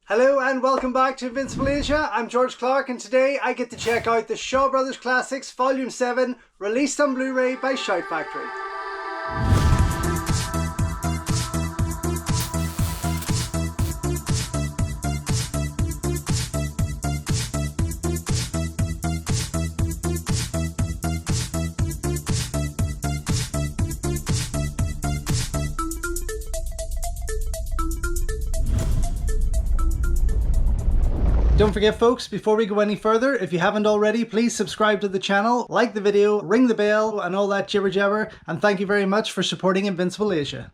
Hello and welcome back to Invincible Asia. I'm George Clark and today I get to check out the Shaw Brothers Classics Volume 7 released on Blu-ray by Shout Factory. Don't forget folks, before we go any further, if you haven't already, please subscribe to the channel, like the video, ring the bell and all that jibber jabber, and thank you very much for supporting Invincible Asia.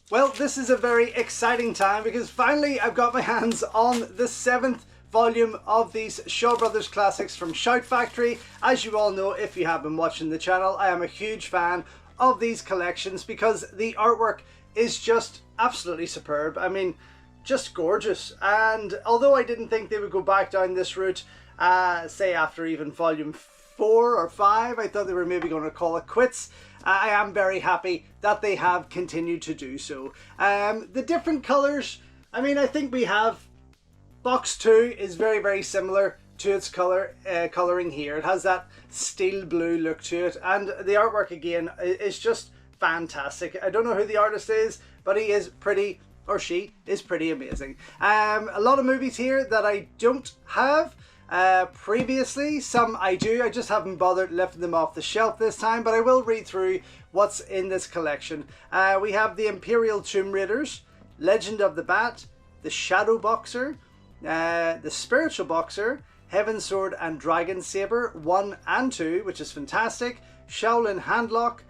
Well, this is a very exciting time because finally I've got my hands on the 7th volume of these Shaw Brothers Classics from Shout Factory. As you all know, if you have been watching the channel, I am a huge fan of these collections because the artwork is just absolutely superb. I mean, just gorgeous. And although I didn't think they would go back down this route, say after even volume 4 or 5, I thought they were maybe going to call it quits. I am very happy that they have continued to do so. The different colours, I mean, I think we have box 2 is very similar to its colouring here. It has that steel blue look to it, and the artwork again is just fantastic. I don't know who the artist is, but he is pretty, or she is pretty amazing. A lot of movies here that I don't have previously. Some I do, I just haven't bothered lifting them off the shelf this time, but I will read through what's in this collection. We have the Imperial Tomb Raiders, Legend of the Bat, the Shadow Boxer, the Spiritual Boxer, Heaven Sword and Dragon Saber 1 and 2, which is fantastic, Shaolin Handlock,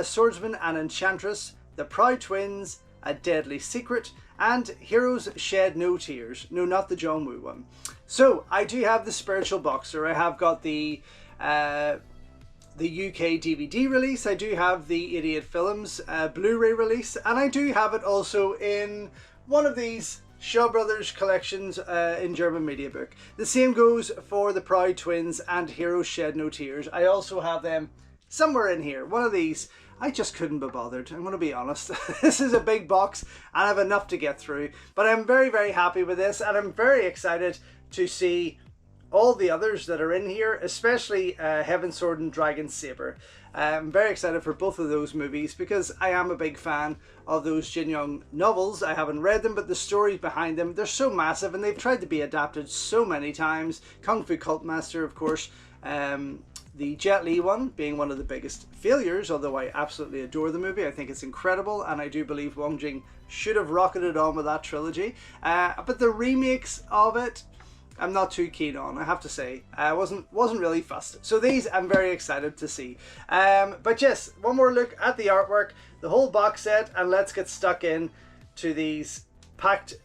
Swordsman and Enchantress, the Proud Twins, A Deadly Secret, and Heroes Shed No Tears. No, not the John Woo one. So I do have the Spiritual Boxer. I have got the UK DVD release. I do have the Idiot Films Blu-ray release, and I do have it also in one of these Shaw Brothers collections in German media book. The same goes for the Proud Twins and Heroes Shed No Tears. I also have them somewhere in here. One of these. I just couldn't be bothered, I'm going to be honest. This is a big box and I have enough to get through. But I'm very happy with this, and I'm very excited to see all the others that are in here, especially Heaven Sword and Dragon Saber. I'm very excited for both of those movies because I am a big fan of those Jin Young novels. I haven't read them, but the stories behind them, they're so massive and they've tried to be adapted so many times. Kung Fu Cult Master, of course. The Jet Li one being one of the biggest failures, although I absolutely adore the movie. I think it's incredible, and I do believe Wong Jing should have rocketed on with that trilogy. But the remakes of it, I'm not too keen on, I have to say. I wasn't really fussed. So these I'm very excited to see. But yes, one more look at the artwork, the whole box set, and let's get stuck in to these packed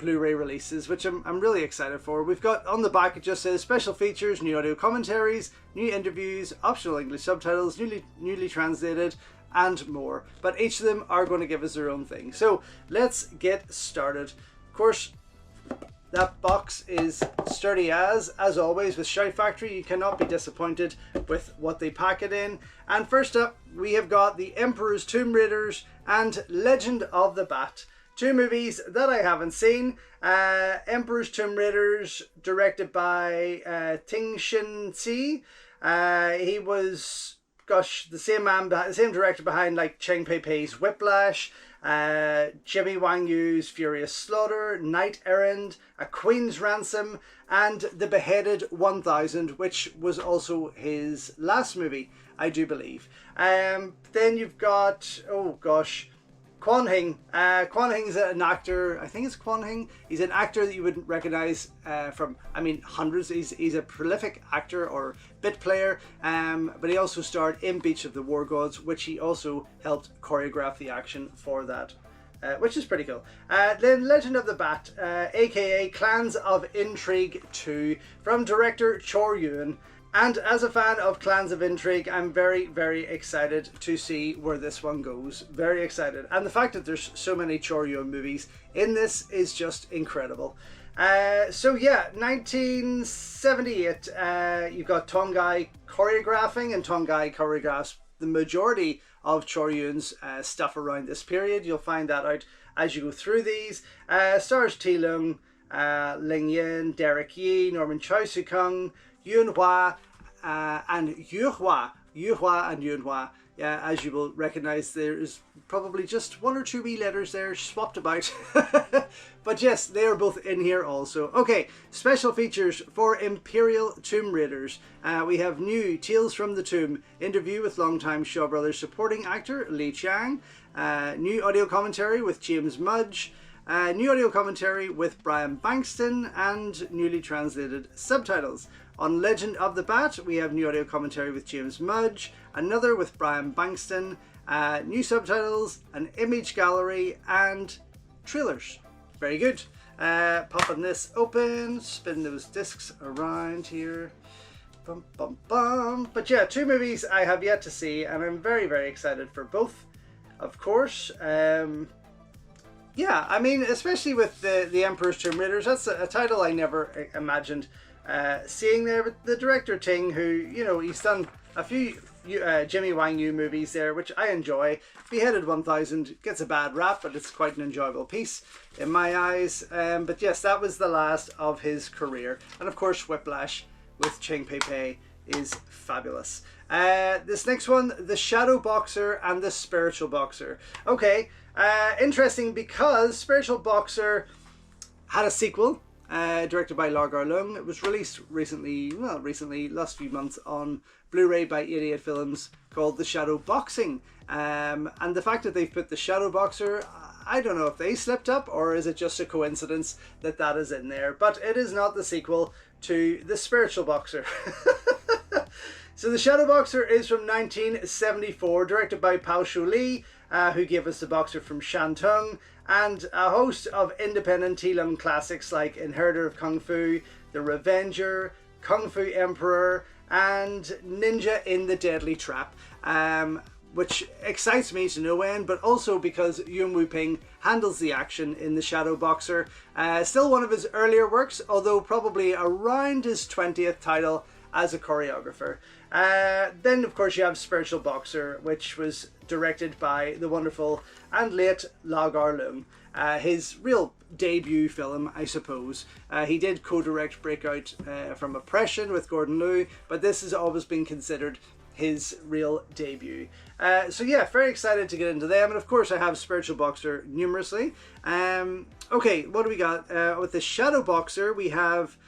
Blu-ray releases, which I'm really excited for. We've got on the back, it just says special features, new audio commentaries, new interviews, optional English subtitles, newly translated, and more. But each of them are going to give us their own thing. So let's get started. Of course, that box is sturdy as always with Shout Factory. You cannot be disappointed with what they pack it in. And first up, we have got the Emperor's Tomb Raiders and Legend of the Bat. Two movies that I haven't seen. Emperor's Tomb Raiders, directed by Ting Shin-si. He was, gosh, the same director behind like Cheng Pei-Pei's Whiplash, Jimmy Wang Yu's Furious Slaughter, Knight Errant, A Queen's Ransom, and The Beheaded 1000, which was also his last movie, I do believe. Then you've got, oh gosh, Kwon Hing. Kwon Hing's an actor, I think it's Kwon Hing. He's an actor that you wouldn't recognize from, I mean, hundreds. He's a prolific actor or bit player, but he also starred in Beach of the War Gods, which he also helped choreograph the action for that, which is pretty cool. Then Legend of the Bat, aka Clans of Intrigue 2, from director Chor Yuen. And as a fan of Clans of Intrigue, I'm very excited to see where this one goes. Very excited. And the fact that there's so many Chor Yuen movies in this is just incredible. So yeah, 1978, you've got Tongai choreographing, and Tongai choreographs the majority of Chor Yuen's stuff around this period. You'll find that out as you go through these. Stars T. Lung, Ling Yin, Derek Yi, Norman Choi Soo Kung, Yun Hua, and Yu Hua. Yu Hua and Yun Hua. Yeah, as you will recognize, there's probably just one or two wee letters there swapped about. But yes, they are both in here also. Okay, special features for Imperial Tomb Raiders. We have new Tales from the Tomb interview with longtime Shaw Brothers supporting actor Li Chiang. New audio commentary with James Mudge. New audio commentary with Brian Bankston, and newly translated subtitles. On Legend of the Bat, we have new audio commentary with James Mudge, another with Brian Bankston, new subtitles, an image gallery, and trailers. Very good. Popping this open, spin those discs around here. Bum, bum, bum. But yeah, two movies I have yet to see, and I'm very, very excited for both, of course. Yeah, I mean, especially with the Emperor's Tomb Raiders, that's a title I never imagined seeing there. But the director Ting, who, you know, he's done a few Jimmy Wang Yu movies there, which I enjoy. Beheaded 1000 gets a bad rap, but it's quite an enjoyable piece in my eyes. But yes, that was the last of his career. And of course, Whiplash with Ching Pei Pei is fabulous. This next one, The Shadow Boxer and The Spiritual Boxer. Okay, interesting because Spiritual Boxer had a sequel directed by Lar Garlung. It was released recently, last few months on Blu-ray by 88 Films, called The Shadow Boxing. And the fact that they've put The Shadow Boxer, I don't know if they slipped up or is it just a coincidence that that is in there. But it is not the sequel to The Spiritual Boxer. So The Shadow Boxer is from 1974, directed by Pao Shu Li, who gave us The Boxer from Shantung, and a host of independent T-Lung classics like Inheritor of Kung Fu, The Revenger, Kung Fu Emperor, and Ninja in the Deadly Trap, which excites me to no end, but also because Yuen Wu-ping handles the action in The Shadow Boxer. Still one of his earlier works, although probably around his 20th title as a choreographer. Then of course you have Spiritual Boxer, which was directed by the wonderful and late Lar Garlung. His real debut film, I suppose. He did co-direct Breakout from Oppression with Gordon Liu, but this has always been considered his real debut. So yeah, very excited to get into them, and of course I have Spiritual Boxer numerously. Okay, what do we got? With The Shadow Boxer, we have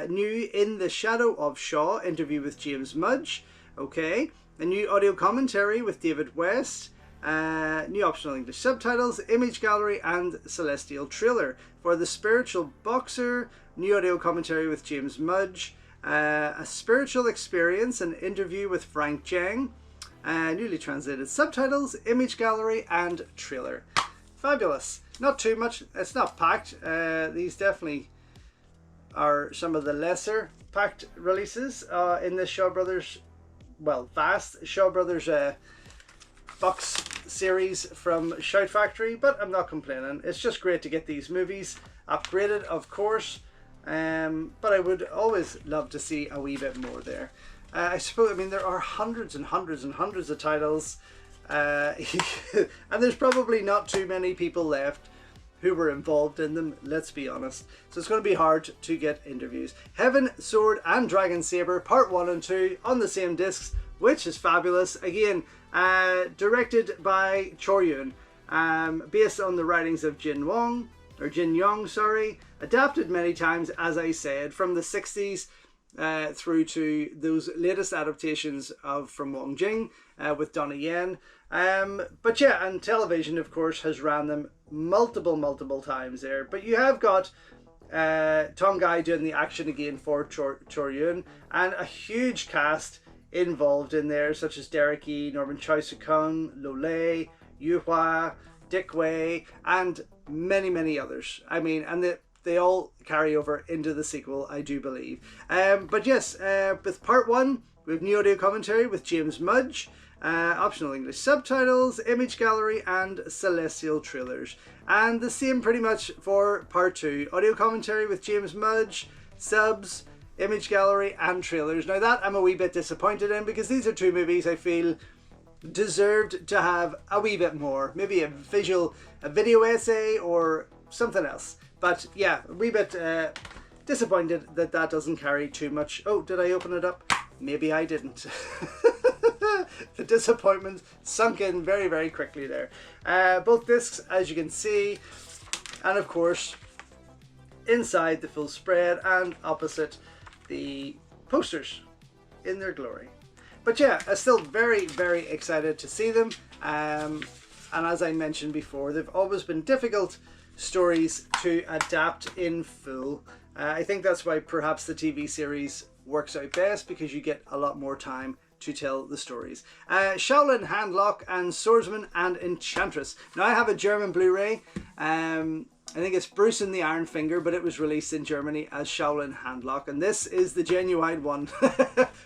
new In the Shadow of Shaw interview with James Mudge. Okay, a new audio commentary with David West, new optional English subtitles, image gallery, and celestial trailer. For The Spiritual Boxer, new audio commentary with James Mudge, a spiritual experience, an interview with Frank Jiang, newly translated subtitles, image gallery, and trailer. Fabulous. Not too much. It's not packed. These definitely are some of the lesser packed releases in the Shaw Brothers, well, vast Shaw Brothers box series from Shout Factory, but I'm not complaining. It's just great to get these movies upgraded, of course, but I would always love to see a wee bit more there. I suppose, I mean, there are hundreds and hundreds and hundreds of titles, and there's probably not too many people left who were involved in them, let's be honest. So it's going to be hard to get interviews. Heaven, Sword and Dragon Saber Part 1 and 2 on the same discs, which is fabulous. Again, directed by Chor Yun, based on the writings of Jin Yong, sorry. Adapted many times, as I said, from the 60s through to those latest adaptations of From Wong Jing with Donnie Yen. But yeah, and television, of course, has ran them multiple times there. But you have got Tong Gai doing the action again for Chor Yun, and a huge cast involved in there, such as Derek Yi, Norman Choi Soo Kung, Lo Lei, Yu Hua, Dick Wei, and many others. I mean, and they all carry over into the sequel, I do believe. But yes, with Part 1, we have new audio commentary with James Mudge, optional English subtitles, image gallery, and celestial trailers. And the same pretty much for Part 2, audio commentary with James Mudge, subs, image gallery, and trailers. Now that I'm a wee bit disappointed in, because these are two movies I feel deserved to have a wee bit more, maybe a video essay or something else. But yeah, a wee bit disappointed that that doesn't carry too much. Oh, did I open it up? Maybe I didn't. The disappointment sunk in very, very quickly there. Both discs, as you can see, and of course inside the full spread and opposite the posters in their glory. But yeah, I'm still very, very excited to see them. And as I mentioned before, they've always been difficult stories to adapt in full. I think that's why perhaps the TV series works out best, because you get a lot more time to tell the stories. Shaolin, Handlock and Swordsman and Enchantress. Now I have a German Blu-ray. I think it's Bruce and the Iron Finger, but it was released in Germany as Shaolin Handlock, and this is the genuine one,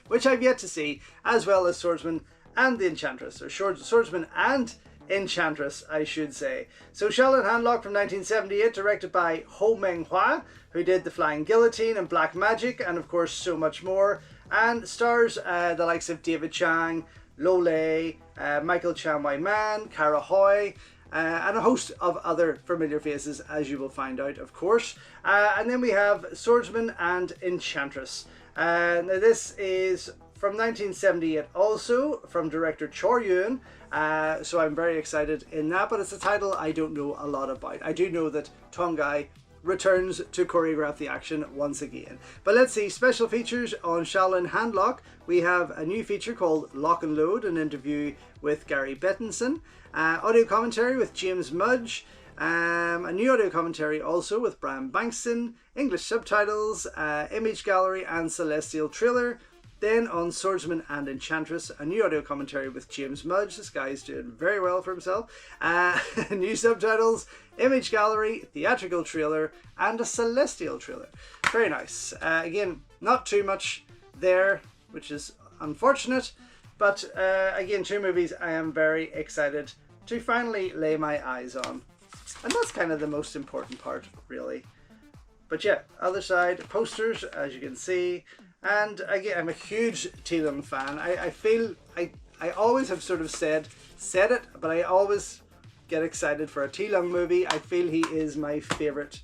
which I've yet to see, as well as Swordsman and the Enchantress, or Swordsman and Enchantress, I should say. So Shaolin Handlock from 1978, directed by Ho Meng-hua, who did The Flying Guillotine and Black Magic, and of course so much more, and stars the likes of David Chang, Lo Lei, Michael Chan Wai Man, Kara Hui, and a host of other familiar faces, as you will find out, of course. And then we have Swordsman and Enchantress. Now this is from 1978 also, from director Chor Yun. So I'm very excited in that, but it's a title I don't know a lot about. I do know that Tongai returns to choreograph the action once again. But let's see, special features on Shaolin Handlock. We have a new feature called Lock and Load, an interview with Gary Bettinson. Audio commentary with James Mudge. A new audio commentary also with Brian Bankston. English subtitles, image gallery and celestial trailer. Then on Swordsman and Enchantress, a new audio commentary with James Mudge. This guy's doing very well for himself. New subtitles, image gallery, theatrical trailer, and a celestial trailer. Very nice. Again, not too much there, which is unfortunate. But again, two movies I am very excited to finally lay my eyes on. And that's kind of the most important part, really. But yeah, other side, posters, as you can see. And again, I'm a huge T-Lung fan. I feel, I always have sort of said it, but I always get excited for a T-Lung movie. I feel he is my favourite.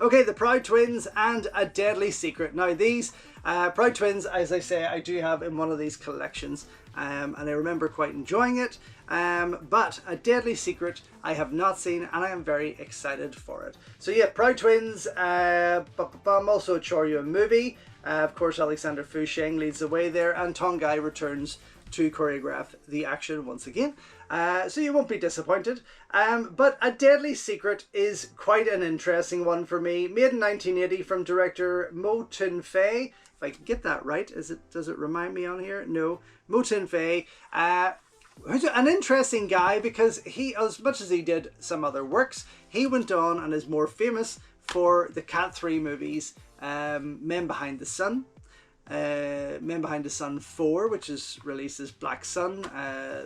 Okay, The Proud Twins and A Deadly Secret. Now these Proud Twins, as I say, I do have in one of these collections, and I remember quite enjoying it. But A Deadly Secret I have not seen, and I am very excited for it. So yeah, Proud Twins, also a Chor Yun movie. Of course, Alexander Fusheng leads the way there, and Tongai returns to choreograph the action once again. So you won't be disappointed. But A Deadly Secret is quite an interesting one for me. Made in 1980 from director Mo Tun-fei. If I can get that right, does it remind me on here? No. Mo Tun-fei. Who's an interesting guy, because he, as much as he did some other works, he went on and is more famous for the Cat 3 movies, Men Behind the Sun, Men Behind the Sun 4, which is released as Black Sun,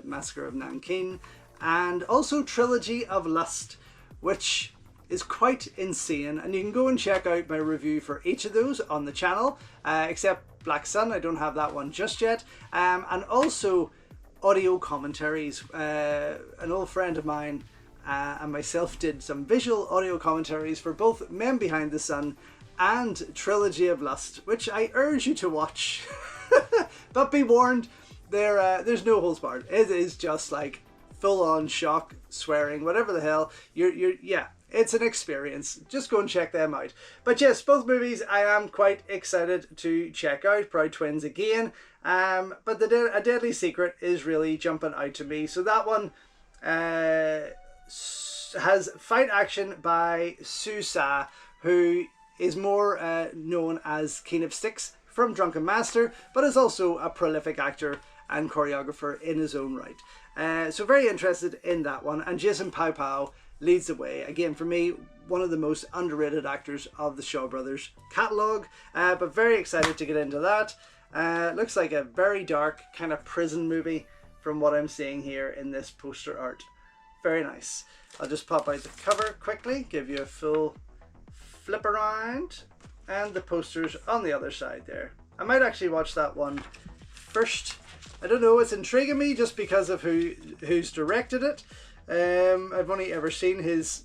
Massacre of Nanking, and also Trilogy of Lust, which is quite insane, and you can go and check out my review for each of those on the channel, except Black Sun, I don't have that one just yet, and also audio commentaries. An old friend of mine and myself did some visual audio commentaries for both Men Behind the Sun and Trilogy of Lust, which I urge you to watch. But be warned, there's no holds barred. It is just like full-on shock, swearing, whatever the hell. Yeah, it's an experience. Just go and check them out. But yes, both movies I am quite excited to check out. Proud Twins again. But A Deadly Secret is really jumping out to me. So that one has fight action by Su Sa, who is more known as King of Sticks from Drunken Master, but is also a prolific actor and choreographer in his own right. So very interested in that one. And Jason Pao Pao leads the way. Again, for me, one of the most underrated actors of the Shaw Brothers catalogue, but very excited to get into that. Looks like a very dark kind of prison movie from what I'm seeing here in this poster art. Very nice. I'll just pop out the cover quickly, give you a full flip around, and the posters on the other side there. I might actually watch that one first. I don't know, it's intriguing me just because of who's directed it. I've only ever seen his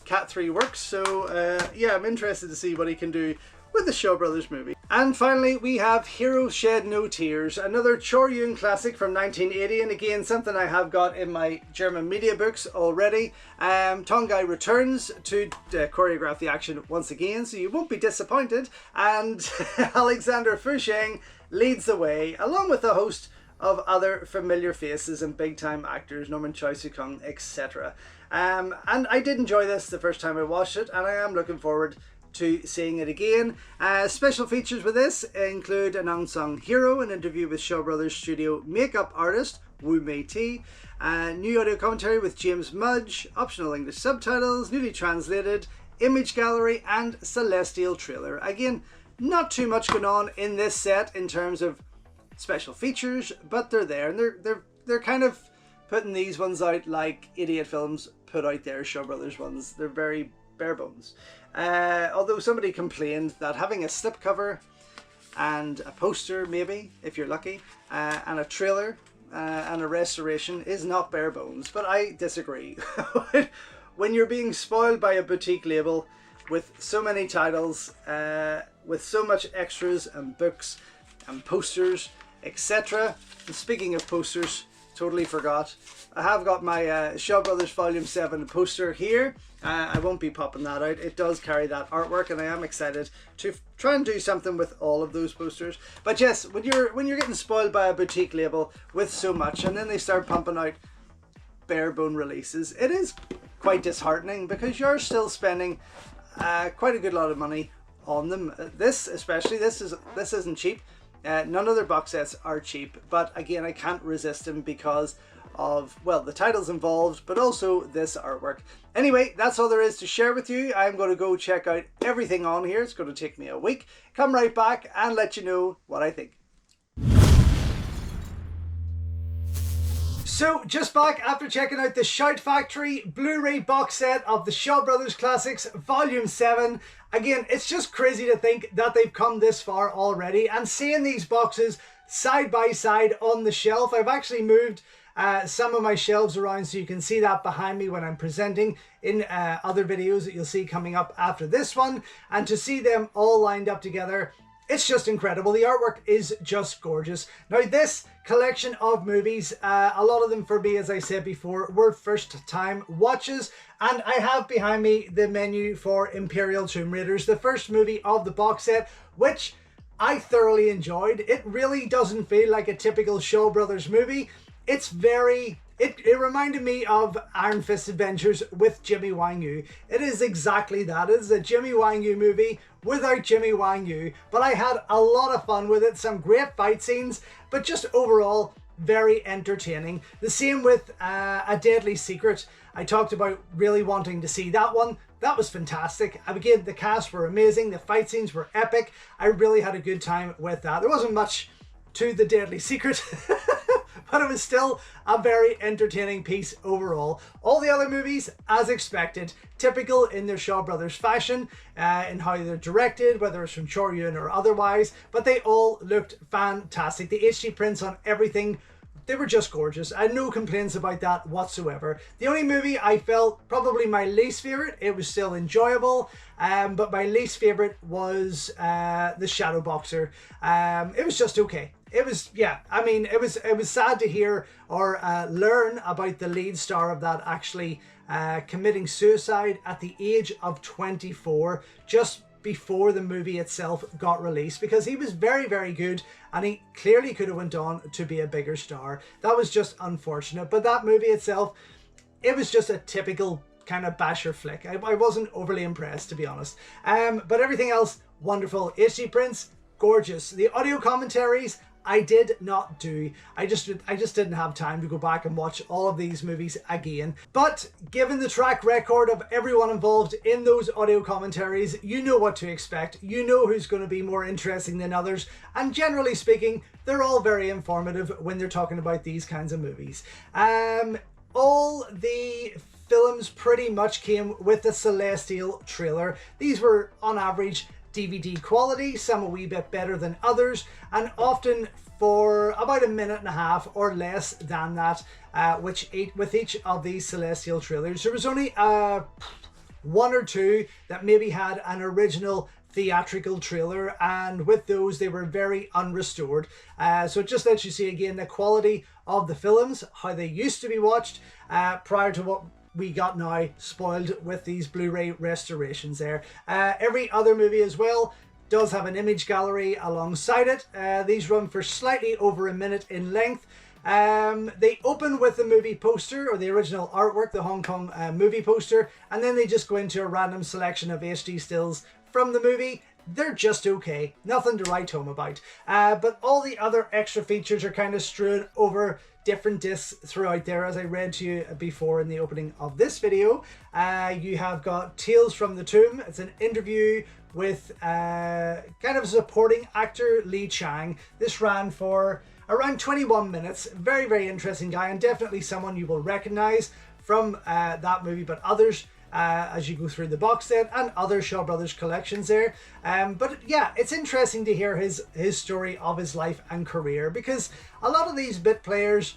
Cat 3 works, so yeah, I'm interested to see what he can do with the Shaw Brothers movie. And finally, we have Hero Shed No Tears, another Chor Yun classic from 1980, and again, something I have got in my German media books already. Tongai returns to choreograph the action once again, so you won't be disappointed, and Alexander Fusheng leads the way, along with a host of other familiar faces and big-time actors, Norman Choi Soo-kung, etc. And I did enjoy this the first time I watched it, and I am looking forward to seeing it again. Special features with this include an unsung hero, an interview with Shaw Brothers studio makeup artist Wu Mei-ti, new audio commentary with James Mudge, optional English subtitles, newly translated, image gallery, and celestial trailer. Again, not too much going on in this set in terms of special features, but they're there, and they're kind of putting these ones out like Idiot Films put out their Shaw Brothers ones. They're very bare bones. Although somebody complained that having a slipcover and a poster, maybe if you're lucky, and a trailer and a restoration is not bare bones, but I disagree. When you're being spoiled by a boutique label with so many titles, with so much extras and books and posters, etc. And speaking of posters, totally forgot, I have got my Shaw Brothers Volume 7 poster here. I won't be popping that out. It does carry that artwork, and I am excited to try and do something with all of those posters. But yes, when you're getting spoiled by a boutique label with so much, and then they start pumping out bare bone releases, it is quite disheartening, because you're still spending quite a good lot of money on them. This especially, this isn't cheap. None of their box sets are cheap, but again, I can't resist them because of, well, the titles involved, but also this artwork. Anyway, that's all there is to share with you. I'm going to go check out everything on here. It's going to take me a week. Come right back and let you know what I think. So, just back after checking out the Shout Factory Blu-ray box set of the Shaw Brothers Classics Volume 7. Again, it's just crazy to think that they've come this far already, and seeing these boxes side by side on the shelf. I've actually moved some of my shelves around so you can see that behind me when I'm presenting in other videos that you'll see coming up after this one, and to see them all lined up together, it's just incredible. The artwork is just gorgeous. Now, this collection of movies, a lot of them for me, as I said before, were first time watches, and I have behind me the menu for Imperial Tomb Raiders, the first movie of the box set, which I thoroughly enjoyed. It really doesn't feel like a typical Shaw Brothers movie. It's very... It reminded me of Iron Fist Adventures with Jimmy Wang Yu. It is exactly that. It is a Jimmy Wang Yu movie without Jimmy Wang Yu. But I had a lot of fun with it. Some great fight scenes, but just overall very entertaining. The same with A Deadly Secret. I talked about really wanting to see that one. That was fantastic. Again, the cast were amazing. The fight scenes were epic. I really had a good time with that. There wasn't much to The Deadly Secret. But it was still a very entertaining piece overall. All the other movies, as expected, typical in their Shaw Brothers fashion, in how they're directed, whether it's from Chor Yun or otherwise, but they all looked fantastic. The HD prints on everything, they were just gorgeous. I had no complaints about that whatsoever. The only movie I felt probably my least favourite, it was still enjoyable, but my least favourite was The Shadow Boxer. It was just okay. It was, yeah, I mean, it was sad to hear or learn about the lead star of that actually committing suicide at the age of 24, just before the movie itself got released, because he was very, very good and he clearly could have went on to be a bigger star. That was just unfortunate. But that movie itself, it was just a typical kind of basher flick. I wasn't overly impressed, to be honest. But everything else, wonderful. HD prints, gorgeous. The audio commentaries, I did not do. I just didn't have time to go back and watch all of these movies again. But given the track record of everyone involved in those audio commentaries, you know what to expect. You know who's going to be more interesting than others. And generally speaking, they're all very informative when they're talking about these kinds of movies. All the films pretty much came with the Celestial trailer. These were on average DVD quality, some a wee bit better than others, and often for about a minute and a half or less than that, with each of these Celestial trailers. There was only one or two that maybe had an original theatrical trailer, and with those they were very unrestored. So it just lets you see again the quality of the films, how they used to be watched prior to what we got now spoiled with these Blu-ray restorations there. Every other movie as well does have an image gallery alongside it. These run for slightly over a minute in length. They open with the movie poster, or the original artwork, the Hong Kong movie poster, and then they just go into a random selection of HD stills from the movie. They're just okay, nothing to write home about. But all the other extra features are kind of strewn over different discs throughout there, as I read to you before in the opening of this video. You have got Tales from the Tomb. It's an interview with kind of a supporting actor, Li Chang. This ran for around 21 minutes. Very, very interesting guy, and definitely someone you will recognize from that movie, but others as you go through the box set and other Shaw Brothers collections there. But yeah, it's interesting to hear his story of his life and career, because a lot of these bit players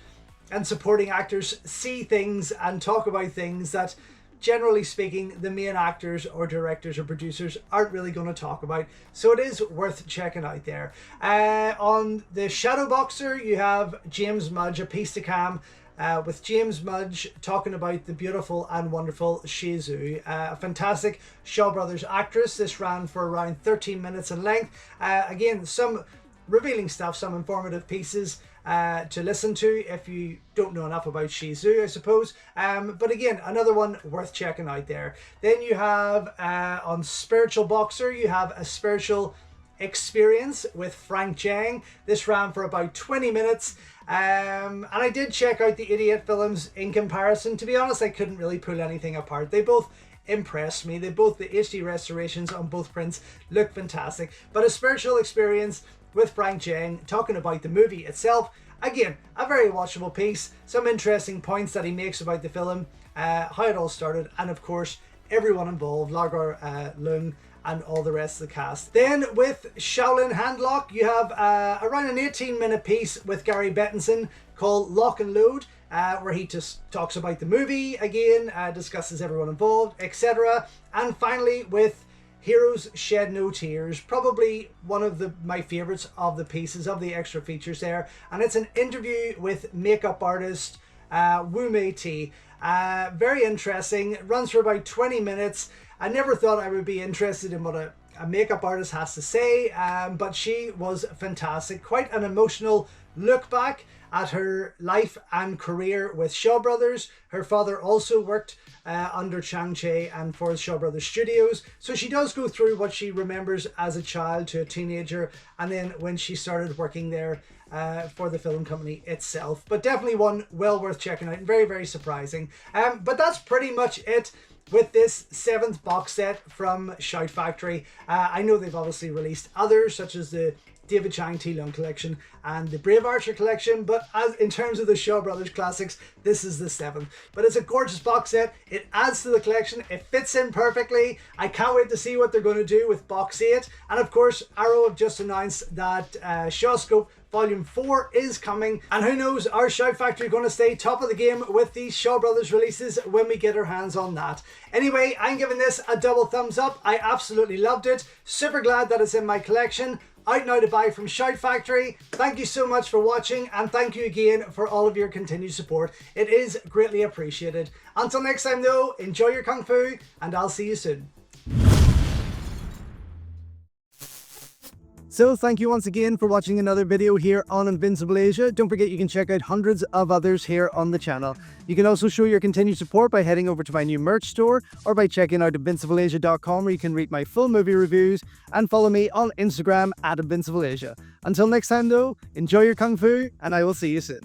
and supporting actors see things and talk about things that, generally speaking, the main actors or directors or producers aren't really going to talk about. So it is worth checking out there. On the Shadow Boxer, you have James Mudge, a piece to cam, with James Mudge talking about the beautiful and wonderful Shih Tzu, a fantastic Shaw Brothers actress. This ran for around 13 minutes in length. Again, some revealing stuff, some informative pieces to listen to if you don't know enough about Shih Tzu, I suppose. But again, another one worth checking out there. Then you have on Spiritual Boxer, you have a spiritual experience with Frank Chang. This ran for about 20 minutes. And I did check out the 88 films in comparison. To be honest, I couldn't really pull anything apart. They both impressed me. The HD restorations on both prints look fantastic. But a spiritual experience with Frank Chang, talking about the movie itself. Again, a very watchable piece. Some interesting points that he makes about the film, how it all started, and of course, everyone involved, Lager Leung, and all the rest of the cast. Then with Shaolin Handlock, you have around an 18-minute piece with Gary Bettinson called Lock and Load, where he just talks about the movie again, discusses everyone involved, etc. And finally with Heroes Shed No Tears, probably one of my favorites of the pieces, of the extra features there. And it's an interview with makeup artist Wu Mei Ti. Very interesting. It runs for about 20 minutes. I never thought I would be interested in what a makeup artist has to say, but she was fantastic. Quite an emotional look back at her life and career with Shaw Brothers. Her father also worked under Chang Che and for the Shaw Brothers Studios. So she does go through what she remembers as a child to a teenager, and then when she started working there for the film company itself. But definitely one well worth checking out, and very, very surprising. But that's pretty much it with this 7th box set from Shout Factory. I know they've obviously released others, such as the David Chang T. Lung collection and the Brave Archer collection, but in terms of the Shaw Brothers classics, this is the 7th. But it's a gorgeous box set. It adds to the collection. It fits in perfectly. I can't wait to see what they're going to do with box 8. And of course, Arrow have just announced that Shawscope Volume 4 is coming, and who knows, our Shout Factory are going to stay top of the game with these Shaw Brothers releases when we get our hands on that. Anyway, I'm giving this a double thumbs up. I absolutely loved it. Super glad that it's in my collection. Out now to buy from Shout Factory. Thank you so much for watching, and thank you again for all of your continued support. It is greatly appreciated. Until next time though, enjoy your Kung Fu, and I'll see you soon. So thank you once again for watching another video here on Invincible Asia. Don't forget you can check out hundreds of others here on the channel. You can also show your continued support by heading over to my new merch store, or by checking out invincibleasia.com, where you can read my full movie reviews, and follow me on Instagram at InvincibleAsia. Until next time though, enjoy your Kung Fu, and I will see you soon.